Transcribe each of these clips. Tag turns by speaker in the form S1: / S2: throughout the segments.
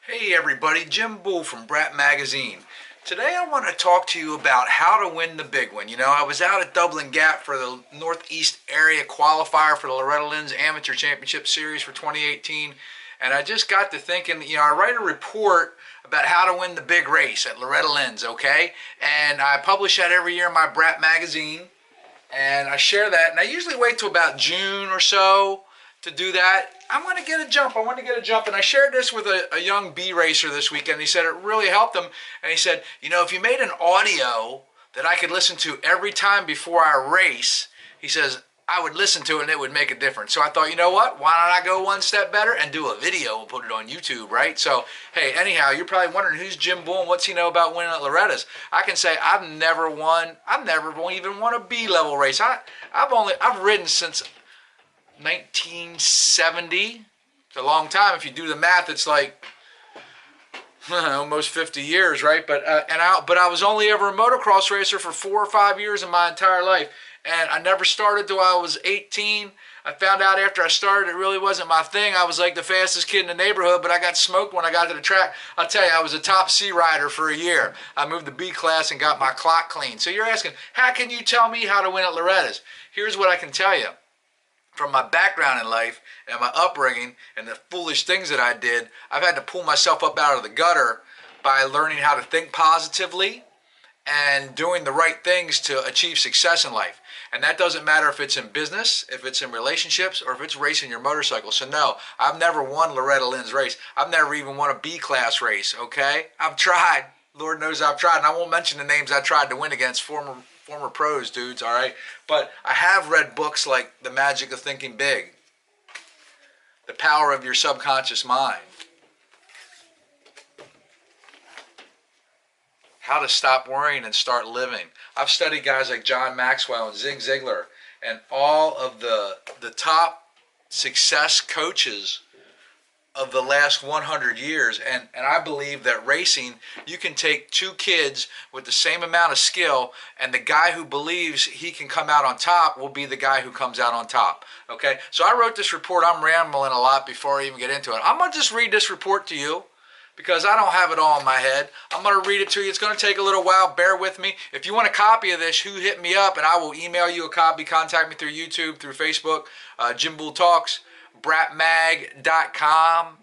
S1: Hey everybody, Jim Bull from Brat Magazine. Today I want to talk to you about how to win the big one. You know, I was out at Dublin Gap for the Northeast Area Qualifier for the Loretta Lynn's Amateur Championship Series for 2018, and I just got to thinking, I write a report about how to win the big race at Loretta Lynn's, okay? And I publish that every year in my Brat Magazine, and I share that, and I usually wait till about June or so to do that. I want to get a jump. And I shared this with a young B racer this weekend. He said it really helped him. And he said, if you made an audio that I could listen to every time before I race, he says, I would listen to it and it would make a difference. So I thought, you know what? Why don't I go one step better and do a video and put it on YouTube, right? So, hey, anyhow, you're probably wondering who's Jim Bull and what's he know about winning at Loretta's. I can say I've never even won a B-level race. I've ridden since 1970. It's a long time. If you do the math, it's like almost 50 years, right? But I was only ever a motocross racer for 4 or 5 years in my entire life, and I never started till I was 18. I found out after I started it really wasn't my thing. I was like the fastest kid in the neighborhood, but I got smoked when I got to the track. I'll tell you, I was a top C rider for a year. I moved to B class and got my clock clean. So you're asking, how can you tell me how to win at Loretta's? Here's what I can tell you. From my background in life and my upbringing and the foolish things that I did, I've had to pull myself up out of the gutter by learning how to think positively and doing the right things to achieve success in life. And that doesn't matter if it's in business, if it's in relationships, or if it's racing your motorcycle. So no, I've never won Loretta Lynn's race. I've never even won a B-class race, okay? I've tried. Lord knows I've tried. And I won't mention the names I tried to win against, former pros, dudes, all right? But I have read books like The Magic of Thinking Big, The Power of Your Subconscious Mind, How to Stop Worrying and Start Living. I've studied guys like John Maxwell and Zig Ziglar and all of the top success coaches of the last 100 years, and I believe that racing, you can take two kids with the same amount of skill, and the guy who believes he can come out on top will be the guy who comes out on top, okay? So I wrote this report. I'm rambling a lot before I even get into it. I'm going to just read this report to you because I don't have it all in my head. I'm going to read it to you. It's going to take a little while. Bear with me. If you want a copy of this, hit me up, and I will email you a copy. Contact me through YouTube, through Facebook, Jim Bull Talks, brappmag.com.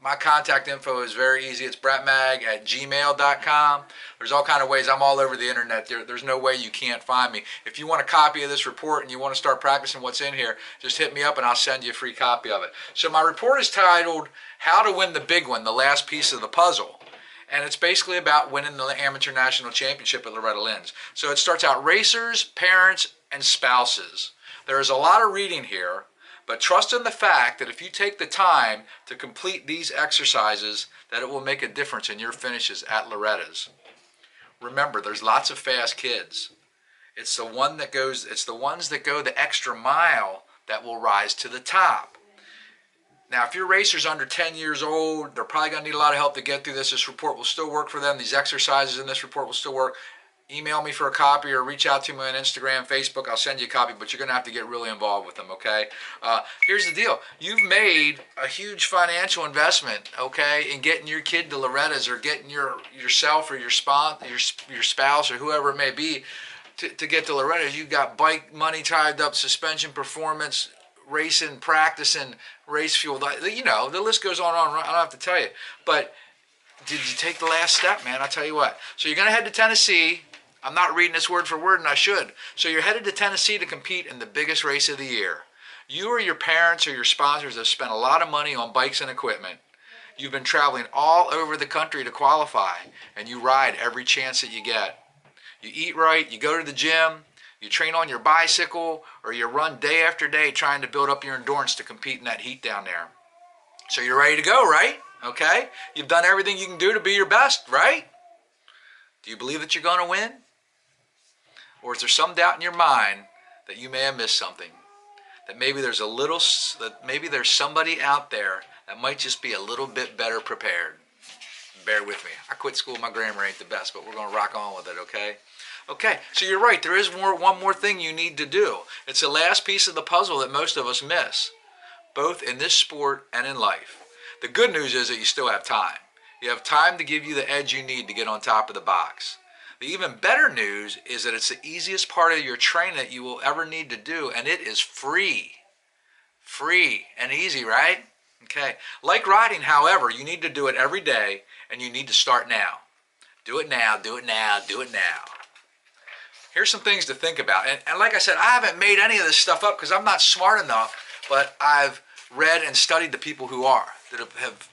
S1: My contact info is very easy. It's brappmag@gmail.com. There's all kind of ways. I'm all over the internet. There's no way you can't find me. If you want a copy of this report and you want to start practicing what's in here, just hit me up and I'll send you a free copy of it. So my report is titled, How to Win the Big One, the Last Piece of the Puzzle. And it's basically about winning the Amateur National Championship at Loretta Lynn's. So it starts out racers, parents, and spouses. There is a lot of reading here. But trust in the fact that if you take the time to complete these exercises, that it will make a difference in your finishes at Loretta's. Remember, there's lots of fast kids. It's the ones that go the extra mile that will rise to the top. Now, if your racer's under 10 years old, they're probably going to need a lot of help to get through this. This report will still work for them. These exercises in this report will still work. Email me for a copy or reach out to me on Instagram, Facebook. I'll send you a copy, but you're going to have to get really involved with them, okay? Here's the deal. You've made a huge financial investment, okay, in getting your kid to Loretta's or getting yourself or your spouse or whoever it may be to get to Loretta's. You've got bike money tied up, suspension performance, racing, practicing, race fuel. The list goes on and on. I don't have to tell you. But did you take the last step, man? I'll tell you what. So you're going to head to Tennessee. I'm not reading this word for word, and I should. So you're headed to Tennessee to compete in the biggest race of the year. You or your parents or your sponsors have spent a lot of money on bikes and equipment. You've been traveling all over the country to qualify, and you ride every chance that you get. You eat right, you go to the gym, you train on your bicycle, or you run day after day trying to build up your endurance to compete in that heat down there. So you're ready to go, right? Okay? You've done everything you can do to be your best, right? Do you believe that you're going to win? Or is there some doubt in your mind that you may have missed something? That maybe there's somebody out there that might just be a little bit better prepared. Bear with me. I quit school, my grammar ain't the best, but we're going to rock on with it, okay? Okay, so you're right. There is one more thing you need to do. It's the last piece of the puzzle that most of us miss, both in this sport and in life. The good news is that you still have time. You have time to give you the edge you need to get on top of the box. The even better news is that it's the easiest part of your training that you will ever need to do, and it is free. Free and easy, right? Okay. Like riding, however, you need to do it every day, and you need to start now. Do it now, do it now, do it now. Here's some things to think about. And like I said, I haven't made any of this stuff up because I'm not smart enough, but I've read and studied the people who are, that have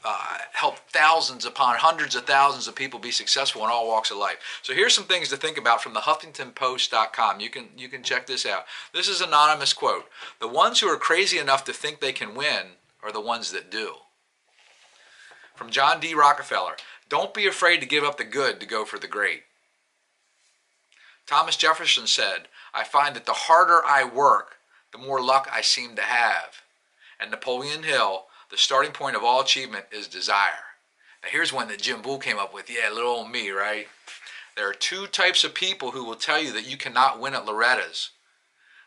S1: helped thousands upon hundreds of thousands of people be successful in all walks of life. So here's some things to think about from the HuffingtonPost.com. You can check this out. This is an anonymous quote. The ones who are crazy enough to think they can win are the ones that do. From John D. Rockefeller, don't be afraid to give up the good to go for the great. Thomas Jefferson said, I find that the harder I work, the more luck I seem to have. And Napoleon Hill, the starting point of all achievement is desire. Now here's one that Jim Bull came up with. Yeah, little old me, right? There are two types of people who will tell you that you cannot win at Loretta's.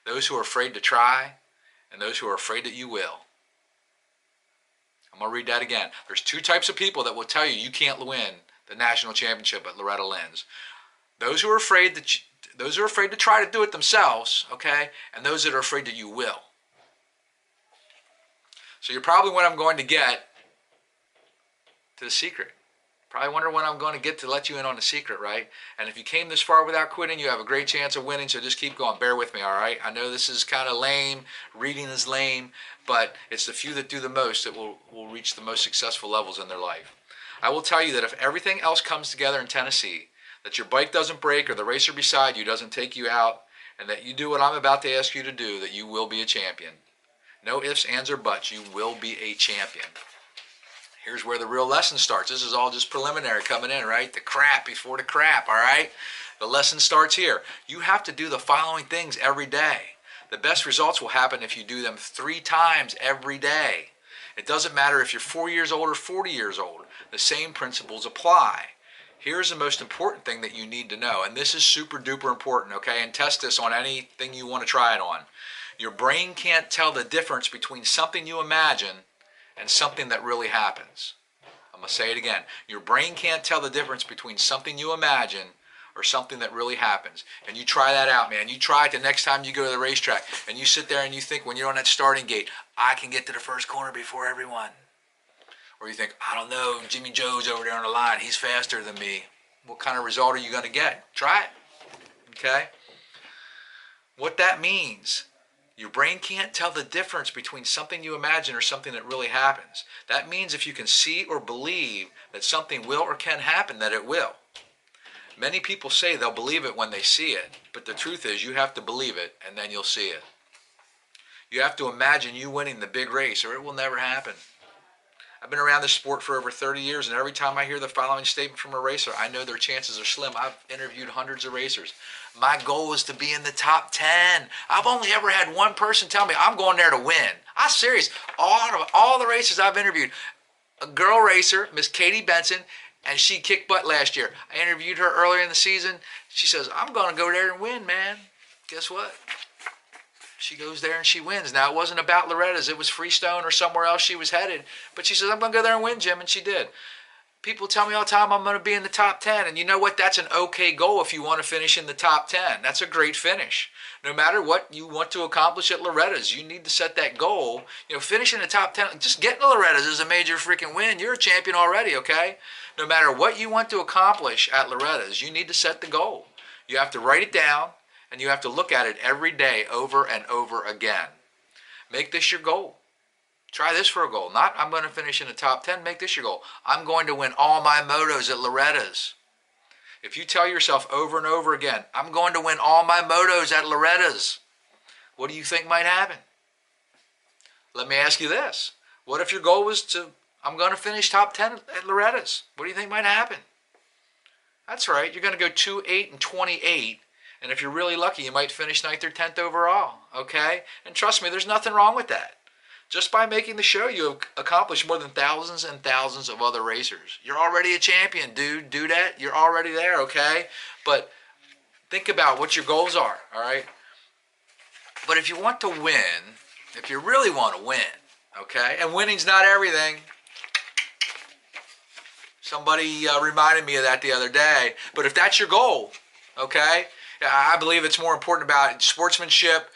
S1: Those who are afraid to try, and those who are afraid that you will. I'm going to read that again. There's two types of people that will tell you can't win the national championship at Loretta Lynn's. Those who are afraid to try to do it themselves, okay, and those that are afraid that you will. So you're probably when I'm going to get to the secret. Probably wonder when I'm going to get to let you in on the secret, right? And if you came this far without quitting, you have a great chance of winning, so just keep going. Bear with me, all right? I know this is kind of lame. Reading is lame, but it's the few that do the most that will reach the most successful levels in their life. I will tell you that if everything else comes together in Tennessee, that your bike doesn't break or the racer beside you doesn't take you out, and that you do what I'm about to ask you to do, that you will be a champion. No ifs, ands, or buts. You will be a champion. Here's where the real lesson starts. This is all just preliminary coming in, right? The crap before the crap, all right? The lesson starts here. You have to do the following things every day. The best results will happen if you do them 3 times every day. It doesn't matter if you're 4 years old or 40 years old. The same principles apply. Here's the most important thing that you need to know, and this is super duper important, okay? And test this on anything you want to try it on. Your brain can't tell the difference between something you imagine and something that really happens. I'm going to say it again. Your brain can't tell the difference between something you imagine or something that really happens. And you try that out, man. You try it the next time you go to the racetrack, and you sit there and you think when you're on that starting gate, I can get to the first corner before everyone. Or you think, I don't know, Jimmy Joe's over there on the line. He's faster than me. What kind of result are you going to get? Try it. Okay? What that means, your brain can't tell the difference between something you imagine or something that really happens. That means if you can see or believe that something will or can happen, that it will. Many people say they'll believe it when they see it, but the truth is you have to believe it and then you'll see it. You have to imagine you winning the big race or it will never happen. I've been around this sport for over 30 years, and every time I hear the following statement from a racer, I know their chances are slim. I've interviewed hundreds of racers. My goal is to be in the top 10. I've only ever had one person tell me, I'm going there to win. I'm serious. All the racers I've interviewed, a girl racer, Miss Katie Benson, and she kicked butt last year. I interviewed her earlier in the season. She says, I'm going to go there and win, man. Guess what? She goes there and she wins. Now, it wasn't about Loretta's. It was Freestone or somewhere else she was headed. But she says, I'm going to go there and win, Jim. And she did. People tell me all the time I'm going to be in the top 10. And you know what? That's an okay goal if you want to finish in the top 10. That's a great finish. No matter what you want to accomplish at Loretta's, you need to set that goal. You know, finish in the top 10. Just getting to Loretta's is a major freaking win. You're a champion already, okay? No matter what you want to accomplish at Loretta's, you need to set the goal. You have to write it down. And you have to look at it every day over and over again. Make this your goal. Try this for a goal. Not, I'm going to finish in the top 10. Make this your goal. I'm going to win all my motos at Loretta's. If you tell yourself over and over again, I'm going to win all my motos at Loretta's, what do you think might happen? Let me ask you this. What if your goal was to, I'm going to finish top 10 at Loretta's? What do you think might happen? That's right. You're going to go 2, 8, and 28. And if you're really lucky, you might finish 9th or 10th overall, okay? And trust me, there's nothing wrong with that. Just by making the show, you have accomplished more than thousands and thousands of other racers. You're already a champion, dude. Do that. You're already there, okay? But think about what your goals are, all right? But if you want to win, if you really want to win, okay? And winning's not everything. Somebody reminded me of that the other day. But if that's your goal, okay, I believe it's more important about sportsmanship,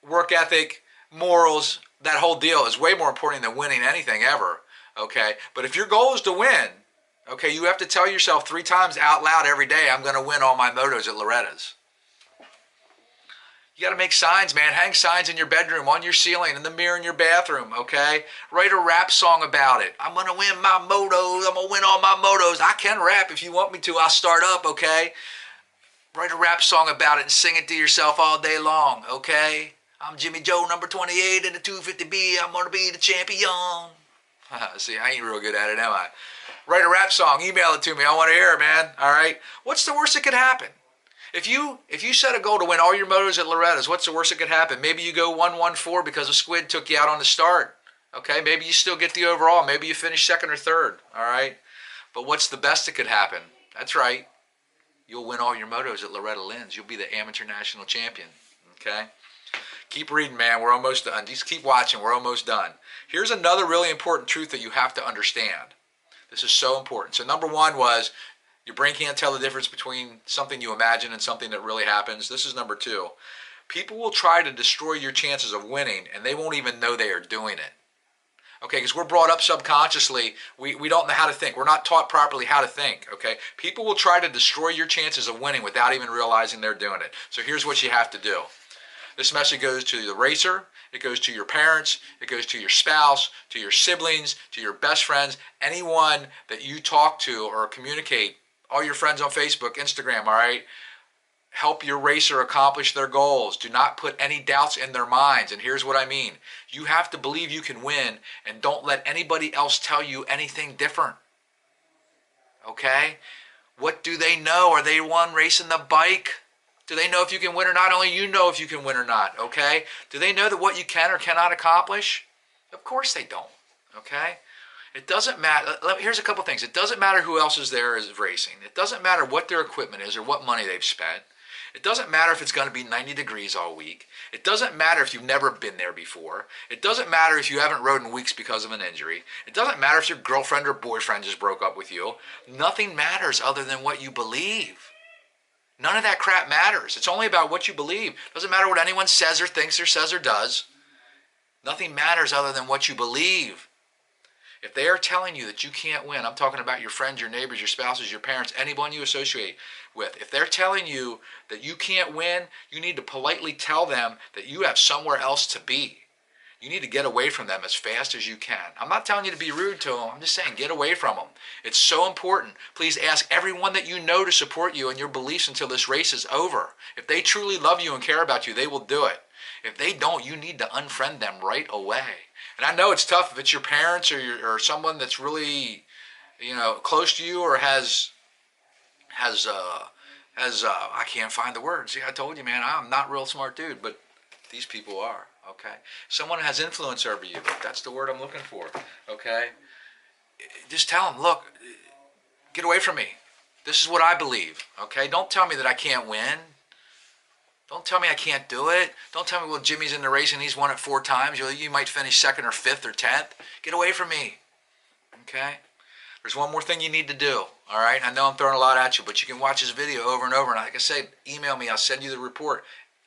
S1: work ethic, morals. That whole deal is way more important than winning anything ever, okay? But if your goal is to win, okay, you have to tell yourself 3 times out loud every day, I'm going to win all my motos at Loretta's. You got to make signs, man. Hang signs in your bedroom, on your ceiling, in the mirror in your bathroom, okay? Write a rap song about it. I'm going to win my motos. I'm going to win all my motos. I can rap if you want me to. I'll start up, okay? Write a rap song about it and sing it to yourself all day long, okay? I'm Jimmy Joe, number 28 in the 250B. I'm going to be the champion. See, I ain't real good at it, am I? Write a rap song. Email it to me. I want to hear it, man. All right? What's the worst that could happen? If you set a goal to win all your motos at Loretta's, what's the worst that could happen? Maybe you go 1-1-4 because a squid took you out on the start. Okay? Maybe you still get the overall. Maybe you finish second or third. All right? But what's the best that could happen? That's right. You'll win all your motos at Loretta Lynn's. You'll be the amateur national champion. Okay? Keep reading, man. We're almost done. Just keep watching. We're almost done. Here's another really important truth that you have to understand. This is so important. So number 1 was your brain can't tell the difference between something you imagine and something that really happens. This is number 2. People will try to destroy your chances of winning, and they won't even know they are doing it. Okay, because we're brought up subconsciously. We don't know how to think. We're not taught properly how to think, okay? People will try to destroy your chances of winning without even realizing they're doing it. So here's what you have to do. This message goes to the racer, it goes to your parents, it goes to your spouse, to your siblings, to your best friends, anyone that you talk to or communicate, all your friends on Facebook, Instagram, all right? Help your racer accomplish their goals. Do not put any doubts in their minds. And here's what I mean. You have to believe you can win, and don't let anybody else tell you anything different. Okay? What do they know? Are they the one racing the bike? Do they know if you can win or not? Only you know if you can win or not, okay? Do they know that what you can or cannot accomplish? Of course they don't, okay? It doesn't matter. Here's a couple things. It doesn't matter who else is there is racing. It doesn't matter what their equipment is or what money they've spent. It doesn't matter if it's going to be 90 degrees all week. It doesn't matter if you've never been there before. It doesn't matter if you haven't rode in weeks because of an injury. It doesn't matter if your girlfriend or boyfriend just broke up with you. Nothing matters other than what you believe. None of that crap matters. It's only about what you believe. It doesn't matter what anyone says or thinks or says or does. Nothing matters other than what you believe. If they are telling you that you can't win, I'm talking about your friends, your neighbors, your spouses, your parents, anyone you associate with. If they're telling you that you can't win, you need to politely tell them that you have somewhere else to be. You need to get away from them as fast as you can. I'm not telling you to be rude to them. I'm just saying get away from them. It's so important. Please ask everyone that you know to support you and your beliefs until this race is over. If they truly love you and care about you, they will do it. If they don't, you need to unfriend them right away. And I know it's tough if it's your parents or someone that's really, close to you or has I can't find the words. See, I told you, man, I'm not a real smart dude, but these people are. Okay, someone has influence over you. That's the word I'm looking for. Okay, just tell them, look, get away from me. This is what I believe. Okay, don't tell me that I can't win. Don't tell me I can't do it. Don't tell me, well, Jimmy's in the race and he's won it 4 times. You might finish 2nd or 5th or 10th. Get away from me. Okay? There's one more thing you need to do. All right? I know I'm throwing a lot at you, but you can watch this video over and over. And like I said, email me. I'll send you the report.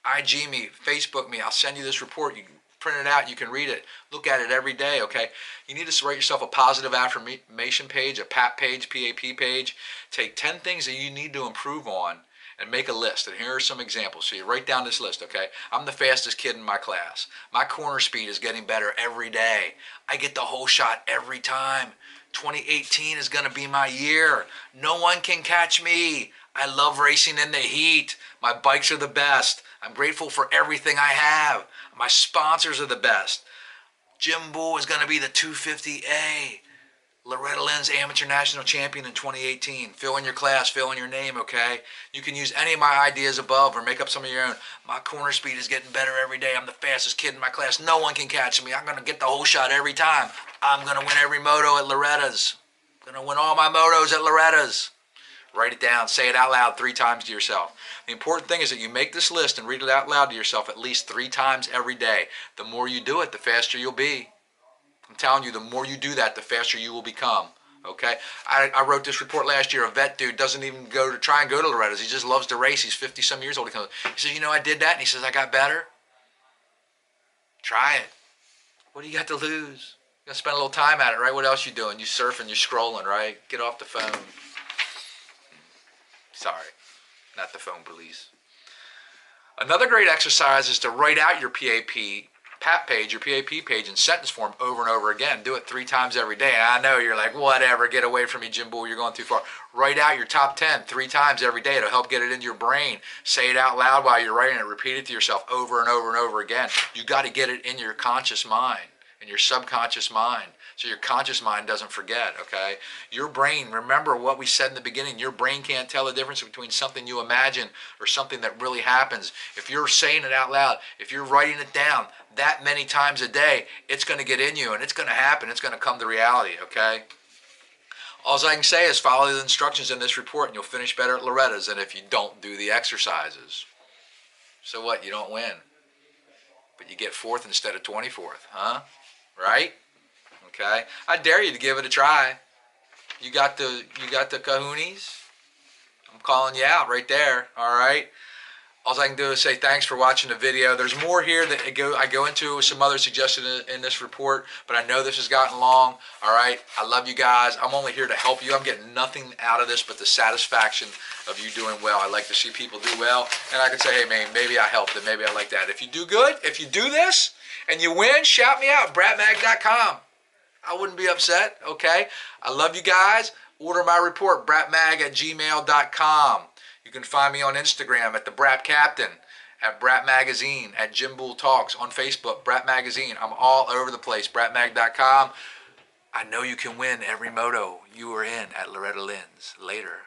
S1: IG me. Facebook me. I'll send you this report. You can print it out. You can read it. Look at it every day. Okay? You need to write yourself a positive affirmation page, a PAP page, PAP page. Take 10 things that you need to improve on and make a list. And here are some examples. So you write down this list, okay? I'm the fastest kid in my class. My corner speed is getting better every day. I get the whole shot every time. 2018 is going to be my year. No one can catch me. I love racing in the heat. My bikes are the best. I'm grateful for everything I have. My sponsors are the best. Jim Bull is going to be the 250A. Loretta Lynn's Amateur National Champion in 2018. Fill in your class, fill in your name, okay? You can use any of my ideas above or make up some of your own. My corner speed is getting better every day. I'm the fastest kid in my class. No one can catch me. I'm going to get the whole shot every time. I'm going to win every moto at Loretta's. I'm going to win all my motos at Loretta's. Write it down. Say it out loud 3 times to yourself. The important thing is that you make this list and read it out loud to yourself at least 3 times every day. The more you do it, the faster you'll be. I'm telling you, the more you do that, the faster you will become. Okay, I wrote this report last year. A vet dude doesn't even try and go to Loretta's. He just loves to race. He's 50 some years old. He says, you know, I did that, and he says I got better. Try it. What do you got to lose? You gotta spend a little time at it, right? What else you doing? You surfing, you scrolling, right? Get off the phone. Sorry, not the phone police. Another great exercise is to write out your PAP page, your PAP page in sentence form over and over again. Do it 3 times every day. I know you're like, whatever, get away from me, Jim Bull, you're going too far. Write out your top 10 3 times every day. It'll help get it into your brain. Say it out loud while you're writing it. Repeat it to yourself over and over and over again. You got to get it in your conscious mind, in your subconscious mind, so your conscious mind doesn't forget, okay? Your brain, remember what we said in the beginning, your brain can't tell the difference between something you imagine or something that really happens. If you're saying it out loud, if you're writing it down that many times a day, it's going to get in you and it's going to happen. It's going to come to reality, okay? All I can say is follow the instructions in this report and you'll finish better at Loretta's than if you don't do the exercises. So what? You don't win. But you get 4th instead of 24th, huh? Right? Okay, I dare you to give it a try. You got the kahoonies? I'm calling you out right there. All right. All I can do is say thanks for watching the video. There's more here that I go into with some other suggestions in this report, but I know this has gotten long. All right. I love you guys. I'm only here to help you. I'm getting nothing out of this but the satisfaction of you doing well. I like to see people do well, and I can say, hey man, maybe I helped them. Maybe I like that. If you do good, if you do this and you win, shout me out. brappmag.com. I wouldn't be upset, okay? I love you guys. Order my report, brappmag@gmail.com. You can find me on Instagram at the Brap Captain, at Brap Magazine, at Jim Bull Talks, on Facebook, Brap Magazine. I'm all over the place, brappmag.com. I know you can win every moto you are in at Loretta Lynn's. Later.